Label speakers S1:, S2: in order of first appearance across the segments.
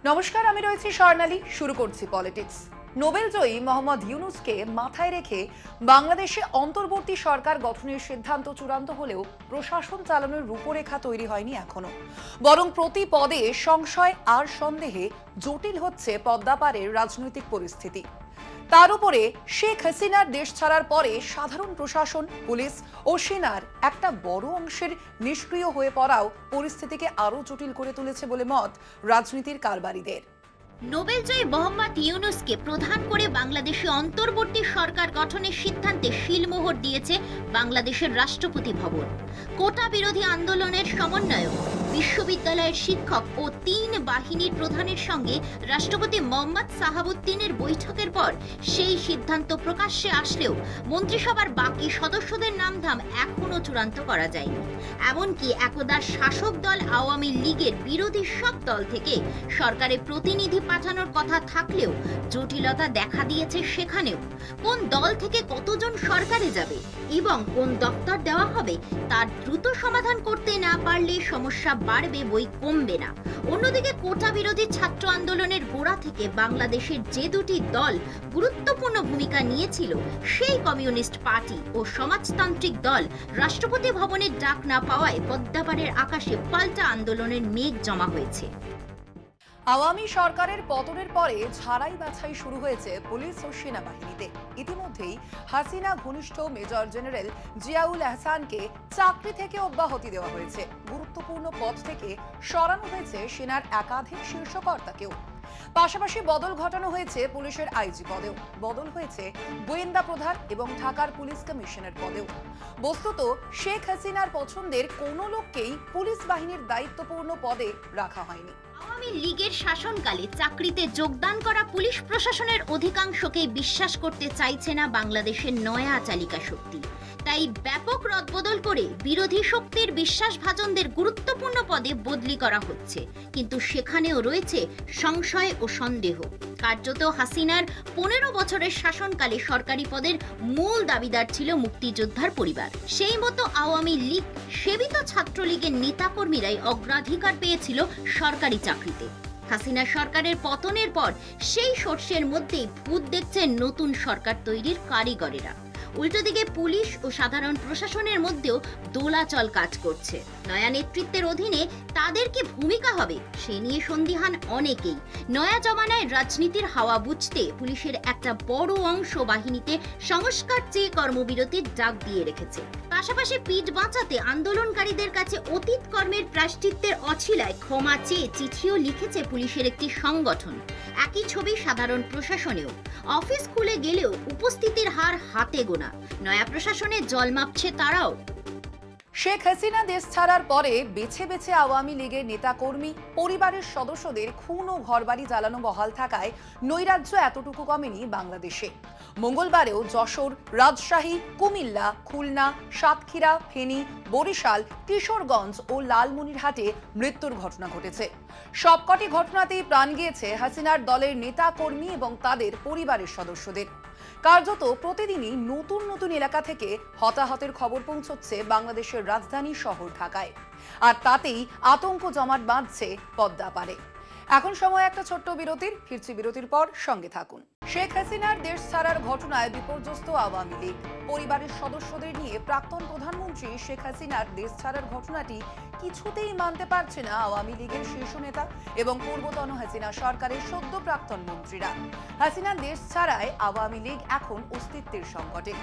S1: নমস্কার, আমি রয়েছি স্বর্ণালী। শুরু করছি পলিটিক্স। নোবেল জয়ী মোহাম্মদ ইউনূসকে মাথায় রেখে বাংলাদেশে অন্তর্বর্তী সরকার গঠনের সিদ্ধান্ত চূড়ান্ত হলেও প্রশাসন চালানোর রূপরেখা তৈরি হয়নি এখনো। বরং প্রতি পদে সংশয় আর সন্দেহে জটিল হচ্ছে পদ্মাপাড়ের রাজনৈতিক পরিস্থিতি। তার উপরে শেখ হাসিনার দেশ ছাড়ার পরে সাধারণ প্রশাসন, পুলিশ ও সেনার একটা বড় অংশের নিষ্ক্রিয় হয়ে পড়াও পরিস্থিতিকে আরও জটিল করে তুলেছে বলে মত রাজনীতির কারবারিদের।
S2: নোবেলজয়ী মোহাম্মদ ইউনূসকে প্রধান করে বাংলাদেশে অন্তর্বর্তী সরকার গঠনের সিদ্ধান্তে শিলমোহর দিয়েছে বাংলাদেশের রাষ্ট্রপতি ভবন। কোটা বিরোধী আন্দোলনের সমন্বয়ক, বিশ্ববিদ্যালয়ের শিক্ষক ও ৩ বাহিনীর প্রধানের সঙ্গে রাষ্ট্রপতি মোহাম্মদ সাহাবুদ্দিনের বৈঠকের পর সেই সিদ্ধান্ত প্রকাশ্যে আসলেও মন্ত্রিসভার বাকি সদস্যদের নামধাম এখনো চূড়ান্ত করা যায়নি। এমনকি একদা শাসক দল আওয়ামী লীগের বিরোধী সব দল থেকে সরকারে প্রতিনিধি পাঠানোর কথা থাকলেও জটিলতা দেখা দিয়েছে সেখানেও। কোন দল থেকে কতজন সরকারে যাবে এবং কোন দপ্তর দেওয়া হবে তার দ্রুত সমাধান করতে না পারলে সমস্যা বাড়বে, বই কমবে না। অন্যদিকে কোটা বিরোধী ছাত্র আন্দোলনের গোড়া থেকে বাংলাদেশের যে দুটি দল গুরুত্বপূর্ণ ভূমিকা নিয়েছিল, সেই কমিউনিস্ট পার্টি ও সমাজতান্ত্রিক দল রাষ্ট্রপতি ভবনের ডাক না পাওয়ায় পদ্মাপাড়ের আকাশে পাল্টা আন্দোলনের মেঘ জমা হয়েছে।
S1: আওয়ামী সরকারের পতনের পরে ঝাড়াই বাছাই শুরু হয়েছে পুলিশ ও সেনাবাহিনীতে। ইতিমধ্যেই হাসিনা ঘনিষ্ঠ মেজর জেনারেল জিয়াউল আহসানকে চাকরি থেকে অব্যাহতি দেওয়া হয়েছে। গুরুত্বপূর্ণ পদ থেকে সরানো হয়েছে সেনার একাধিক শীর্ষ কর্তাকেও। পাশাপাশি বদল ঘটানো হয়েছে পুলিশের আইজি পদেও, বদল হয়েছে গোয়েন্দা প্রধান এবং ঢাকার পুলিশ কমিশনার পদেও। বস্তুত শেখ হাসিনার পছন্দের কোনো লোককেই পুলিশ বাহিনীর দায়িত্বপূর্ণ পদে রাখা হয়নি।
S2: আওয়ামী লীগের শাসনকালে চাকরিতে যোগদান করা পুলিশ প্রশাসনের অধিকাংশকেই বিশ্বাস করতে চাইছে না বাংলাদেশের নয়া চালিকা শক্তি। তাই ব্যাপক রদবদল করে বিরোধী শক্তির বিশ্বাসভাজনদের গুরুত্বপূর্ণ পদে বদলি করা হচ্ছে, কিন্তু সেখানেও রয়েছে সংশয় ও সন্দেহ। কার্যত হাসিনার ১৫ বছরের শাসনকালে সরকারি পদের মূল দাবিদার ছিল মুক্তিযোদ্ধার পরিবার। সেই মতো আওয়ামী লীগ সেবিত ছাত্রলীগের নেতাকর্মীরাই অগ্রাধিকার পেয়েছিল সরকারি চাকরিতে। হাসিনা সরকারের পতনের পর সেই শস্যের মধ্যেই ভূত দেখছেন নতুন সরকার তৈরির কারিগরেরা। উল্টো দিকে পুলিশ ও সাধারণ প্রশাসনের মধ্যেও দোলাচল কাজ করছে। নয়া নেতৃত্বের অধীনে তাদের কি ভূমিকা হবে সে নিয়ে সন্দিহান অনেকেই। নয়া জমানায় রাজনীতির হাওয়া বুঝতে পুলিশের একটা বড় অংশ বাহিনীতে সংস্কার চেয়ে কর্মবিরতির ডাক দিয়ে রেখেছে। পাশাপাশি পিঠ বাঁচাতে আন্দোলনকারীদের কাছে অতীত কর্মের প্রায়শ্চিত্তের অছিলায় ক্ষমা চেয়ে চিঠিও লিখেছে পুলিশের একটি সংগঠন। একই ছবি সাধারণ প্রশাসনেও। অফিস খুলে গেলেও উপস্থিতির হার হাতে গোনা। নয়া প্রশাসনে জল মাপছে তারাও।
S1: শেখ হাসিনা দেশ ছাড়ার পরে বেছে বেছে আওয়ামী লীগের নেতাকর্মী পরিবারের সদস্যদের খুন ও ঘরবাড়ি জ্বালানো বহাল থাকায় নৈরাজ্য এতটুকু কমেনি বাংলাদেশে। মঙ্গলবারেও যশোর, রাজশাহী, কুমিল্লা, খুলনা, সাতক্ষীরা, ফেনী, বরিশাল, কিশোরগঞ্জ ও লালমনিরহাটে মৃত্যুর ঘটনা ঘটেছে। সবকটি ঘটনাতেই প্রাণ গিয়েছে হাসিনার দলের নেতাকর্মী এবং তাদের পরিবারের সদস্যদের। কার্যত প্রতিদিনই নতুন নতুন এলাকা থেকে হতাহতের খবর পৌঁছচ্ছে বাংলাদেশের রাজধানী শহর ঢাকায়, আর তাতেই আতঙ্ক জমাট বাঁধছে পদ্মাপাড়ে। এখন সময় একটা ছোট্ট বিরতির। ফিরছি বিরতির পর, সঙ্গে থাকুন। শেখ হাসিনার দেশ ছাড়ার ঘটনায় বিপর্যস্ত আওয়ামী লীগ। পরিবারের সদস্যদের নিয়ে প্রাক্তন প্রধানমন্ত্রী শেখ হাসিনার দেশ ছাড়ার ঘটনাটি কিছুতেই মানতে পারছে না আওয়ামী লীগের শীর্ষ নেতা এবং পূর্বতন হাসিনা সরকারের সদ্য প্রাক্তন মন্ত্রীরা। হাসিনা দেশ ছাড়ায় আওয়ামী লীগ এখন অস্তিত্বের সংকটে।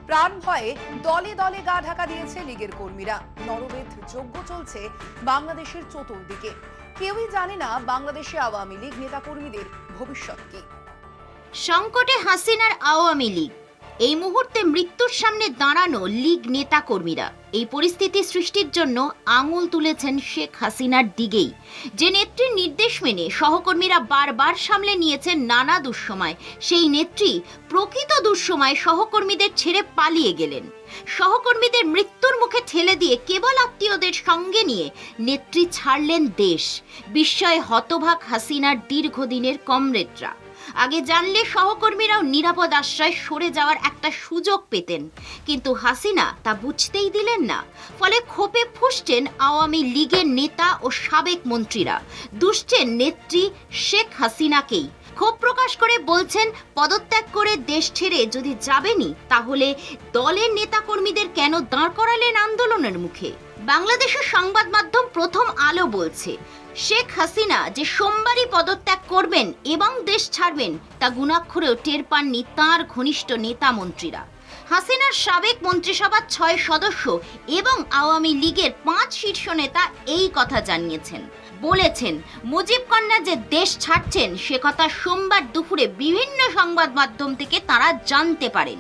S1: প্রাণ ভয়ে দলে দলে গা ঢাকা দিয়েছে লীগের কর্মীরা। নরবেদ যজ্ঞ চলছে বাংলাদেশের চতুর্দিকে। কেউই জানে না বাংলাদেশে আওয়ামী লীগ নেতাকর্মীদের ভবিষ্যৎ কি।
S2: সংকটে হাসিনার আওয়ামী লীগ। এই মুহূর্তে মৃত্যুর সামনে দাঁড়ানো লীগ নেতাকর্মীরা। এই পরিস্থিতি সৃষ্টির জন্য আঙুল তুলেছেন শেখ হাসিনার দিকেই। যে নেত্রীর নির্দেশ মেনে সহকর্মীরা বারবার সামলে নিয়েছেন নানা দুঃসময়, সেই নেত্রী প্রকৃত দুঃসময় সহকর্মীদের ছেড়ে পালিয়ে গেলেন। সহকর্মীদের মৃত্যুর মুখে ঠেলে দিয়ে কেবল আত্মীয়দের সঙ্গে নিয়ে নেত্রী ছাড়লেন দেশ। বিস্ময়ে হতবাক হাসিনার দীর্ঘদিনের কমরেডরা। আগে জানলে সহকর্মীরাও নিরাপদ আশ্রয় সরে যাওয়ার একটা সুযোগ পেতেন, কিন্তু হাসিনা তা বুঝতেই দিলেন না। ফলে ক্ষোভে ফুঁসছেন আওয়ামী লীগের নেতা ও সাবেক মন্ত্রীরা, দুষছেন নেত্রী শেখ হাসিনাকেই। ক্ষোভ প্রকাশ করে বলছেন, পদত্যাগ করে দেশ ছেড়ে যদি যাবেনই তাহলে দলের নেতাকর্মীদের কেন দাঁড় করালেন আন্দোলনের মুখে। বাংলাদেশের সংবাদ মাধ্যম প্রথম আলো বলছে, শেখ হাসিনা যে সোমবারই পদত্যাগ করবেন এবং দেশ ছাড়বেন তা গুণাক্ষরেও টের পাননি তাঁর ঘনিষ্ঠ নেতা মন্ত্রীরা। হাসিনার সাবেক মন্ত্রিসভার 6 সদস্য এবং আওয়ামী লীগের 5 শীর্ষ নেতা এই কথা জানিয়েছেন। বলেছেন, মুজিব কন্যা যে দেশ ছাড়ছেন সে কথা সোমবার দুপুরে বিভিন্ন সংবাদ মাধ্যম থেকে তারা জানতে পারেন।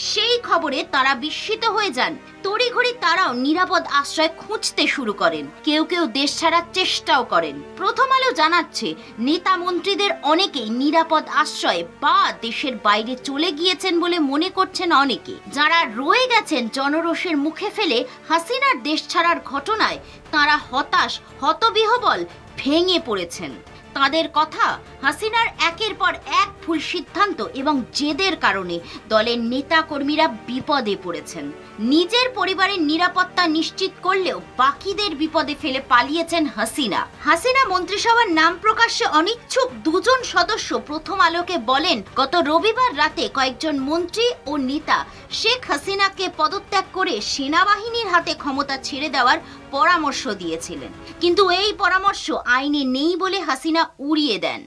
S2: সেই খবরে তারা বিস্মিত হয়ে যান। তড়িঘড়ি তারাও নিরাপদ আশ্রয় খুঁজতে শুরু করেন, কেউ কেউ দেশ ছাড়ার চেষ্টাও করেন। প্রথম আলো জানাচ্ছে, নেতা মন্ত্রীদের অনেকেই নিরাপদ আশ্রয় বা দেশের বাইরে চলে গিয়েছেন বলে মনে করছেন অনেকে। যারা রয়ে গেছেন জনরোষের মুখে ফেলে হাসিনার দেশ ছাড়ার ঘটনায়, তারা হতাশ, হতবিহ্বল, ভেঙে পড়েছেন। তাদের কথা, হাসিনার একের পর এক ভুল সিদ্ধান্ত এবং জেদের কারণে দলের নেতা কর্মীরা বিপদে পড়েছেন। নিজের পরিবারের নিরাপত্তা নিশ্চিত করলেও বাকিদের বিপদে ফেলে পালিয়েছেন হাসিনা। হাসিনা মন্ত্রিসভার নাম প্রকাশ্যে অনিচ্ছুক 2 জন সদস্য প্রথম আলোকে বলেন, গত রবিবার রাতে কয়েকজন মন্ত্রী ও নেতা শেখ হাসিনাকে পদত্যাগ করে সেনাবাহিনীর হাতে ক্ষমতা ছেড়ে দেওয়ার পরামর্শ দিয়েছিলেন, কিন্তু এই পরামর্শ আইনে নেই বলে হাসিনা উড়িয়ে দেন।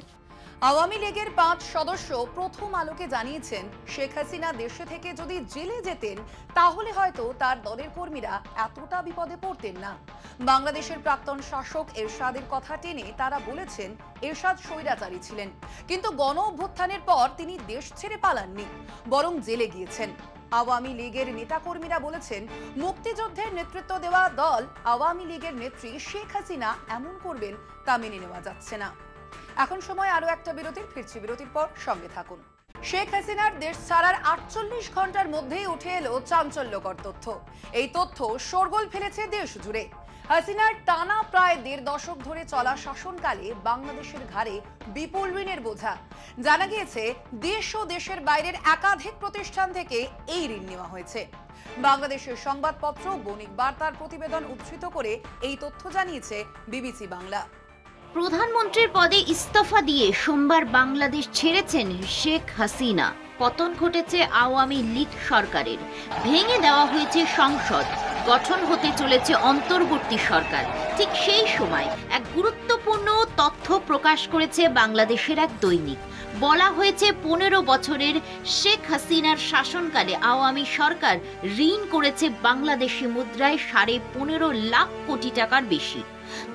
S1: আওয়ামী লীগের 5 সদস্য প্রথম আলোকে জানিয়েছেন, শেখ হাসিনা দেশে থেকে যদি জেলে যেতেন তাহলে হয়তো তার দলের কর্মীরা এতটা বিপদে পড়তেন না। বাংলাদেশের প্রাক্তন শাসক এরশাদের কথা টেনে তারা বলেছেন, এরশাদ স্বৈরাচারী ছিলেন, কিন্তু গণ অভ্যুত্থানের পর তিনি দেশ ছেড়ে পালাননি, বরং জেলে গিয়েছেন। আওয়ামী লীগের নেতাকর্মীরা বলেছেন, মুক্তিযুদ্ধের নেতৃত্ব দেওয়া দল আওয়ামী লীগের নেত্রী শেখ হাসিনা এমন করবেন তা মেনে নেওয়া যাচ্ছে না। এখন সময় আরো একটা বিরতির, ফিরছি বিরতির পর, সঙ্গে থাকুন। শেখ হাসিনার দেশ ছাড়ার 48 ঘন্টার মধ্যেই উঠে এলো চাঞ্চল্যকর তথ্য। এই তথ্য শোরগোল ফেলেছে দেশ জুড়ে। হাসিনার টানা প্রায় 1.5 দশক ধরে চলা শাসনকালে বাংলাদেশের ঘাড়ে বিপুল ঋণের বোঝা। জানা গিয়েছে, দেশ ও দেশের বাইরের একাধিক প্রতিষ্ঠান থেকে এই ঋণ নেওয়া হয়েছে। বাংলাদেশের সংবাদপত্র বণিক বার্তার প্রতিবেদন উদ্ধৃত করে এই তথ্য জানিয়েছে বিবিসি বাংলা।
S2: প্রধানমন্ত্রীর পদে ইস্তফা দিয়ে সোমবার বাংলাদেশ ছেড়েছেন শেখ হাসিনা। পতন ঘটেছে আওয়ামী লীগ সরকারের, ভেঙে দেওয়া হয়েছে সংসদ, গঠন হতে চলেছে অন্তর্বর্তী সরকার। ঠিক সেই সময় এক গুরুত্বপূর্ণ তথ্য প্রকাশ করেছে বাংলাদেশের এক দৈনিক। বলা হয়েছে, 15 বছরের শেখ হাসিনার শাসনকালে আওয়ামী সরকার ঋণ করেছে বাংলাদেশি মুদ্রায় 15.5 লাখ কোটি টাকার বেশি,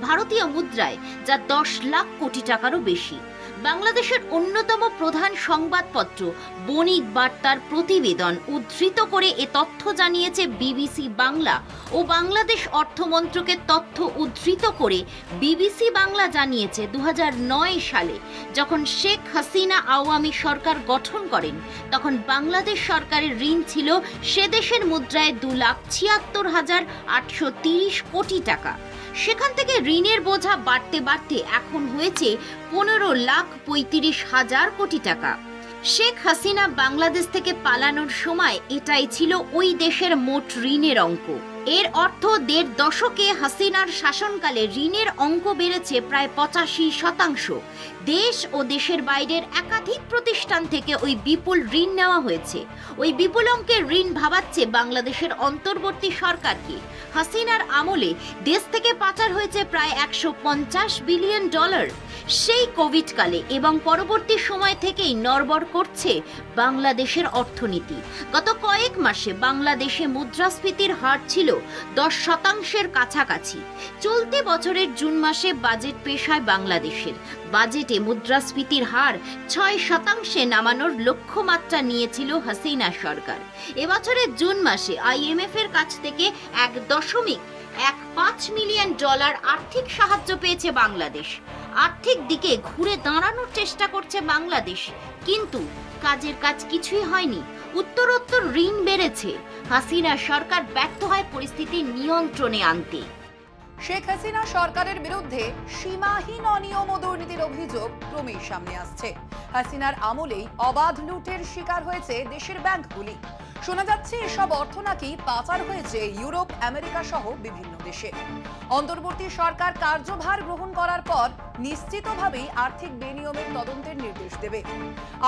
S2: ভারতীয় মুদ্রায় যা 10 লাখ কোটি টাকারও বেশি। বাংলাদেশের অন্যতম প্রধান সংবাদপত্র বণিক বার্তার প্রতিবেদন উদ্ধৃত করে এ তথ্য জানিয়েছে বিবিসি বাংলা ও বাংলাদেশ অর্থমন্ত্রকের তথ্য উদ্ধৃত করে বিবিসি বাংলা জানিয়েছে, 2009 সালে যখন শেখ হাসিনা আওয়ামী সরকার গঠন করেন তখন বাংলাদেশ সরকারের ঋণ ছিল সে দেশের মুদ্রায় 2,76,830 কোটি টাকা। সেখান থেকে ঋণের বোঝা বাড়তে বাড়তে এখন হয়েছে 15,35,000 কোটি টাকা। শেখ হাসিনা বাংলাদেশ থেকে পালানোর সময় এটাই ছিল ওই দেশের মোট ঋণের অঙ্ক। এর অর্থ 1.5 দশকে হাসিনার শাসনকালে ঋণের অঙ্ক বেড়েছে প্রায় 85%। দেশ ও দেশের বাইরের একাধিক প্রতিষ্ঠান থেকে ওই বিপুল ঋণ নেওয়া হয়েছে। ওই বিপুল অঙ্কের ঋণ ভাবাচ্ছে বাংলাদেশের অন্তর্বর্তী সরকারকে। হাসিনার আমলে দেশ থেকে পাচার হয়েছে প্রায় $150 বিলিয়ন। সেই কোভিড কালে এবং পরবর্তী সময় থেকেই নড়বড় করছে বাংলাদেশের অর্থনীতি। গত কয়েক মাসে বাংলাদেশে মুদ্রাস্ফীতির হার ছিল 10% কাছাকাছি। চলতি বছরের জুন মাসে বাজেট পেশ হয় বাংলাদেশের। বাজেটে মুদ্রাস্ফীতির হার 6% নামানোর লক্ষ্যমাত্রা নিয়েছিল হাসিনা সরকার। এবছরের জুন মাসে IMF এর কাছ থেকে $1.15 মিলিয়ন আর্থিক সাহায্য পেয়েছে বাংলাদেশ। আর্থিক দিকে ঘুরে দাঁড়ানোর চেষ্টা করছে বাংলাদেশ, কিন্তু কাজের কাজ কিছুই হয়নি। উত্তরোত্তর ঋণ বেড়েছে। হাসিনা সরকার ব্যর্থ হয় পরিস্থিতি নিয়ন্ত্রণে আনতে।
S1: শেখ হাসিনা সরকারের বিরুদ্ধে সীমাহীন অনিয়ম ও দুর্নীতির অভিযোগ ক্রমেই সামনে আসছে। হাসিনার আমলেই অবাধ লুটের শিকার হয়েছে দেশের ব্যাংকগুলি। শোনা যাচ্ছে এসব অর্থ নাকি পাচার হয়েছে ইউরোপ, আমেরিকা সহ বিভিন্ন দেশে। অন্তর্বর্তী সরকার কার্যভার গ্রহণ করার পর নিশ্চিতভাবেই আর্থিক বেনিয়মের তদন্তের নির্দেশ দেবে।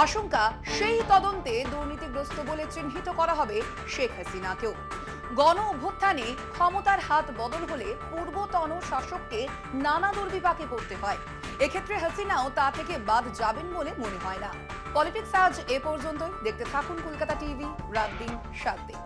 S1: আশঙ্কা, সেই তদন্তে দুর্নীতিগ্রস্ত বলে চিহ্নিত করা হবে শেখ হাসিনাকেও। গণ অভ্যুত্থানে ক্ষমতার হাত বদল হলে পূর্বতন শাসককে নানা দুর্বিপাকে পড়তে হয়। এক্ষেত্রে হাসিনাও তা থেকে বাদ যাবেন বলে মনে হয় না। পলিটিক্স আজ এ পর্যন্তই। দেখতে থাকুন কলকাতা টিভি, রাত দিন 7 দিন।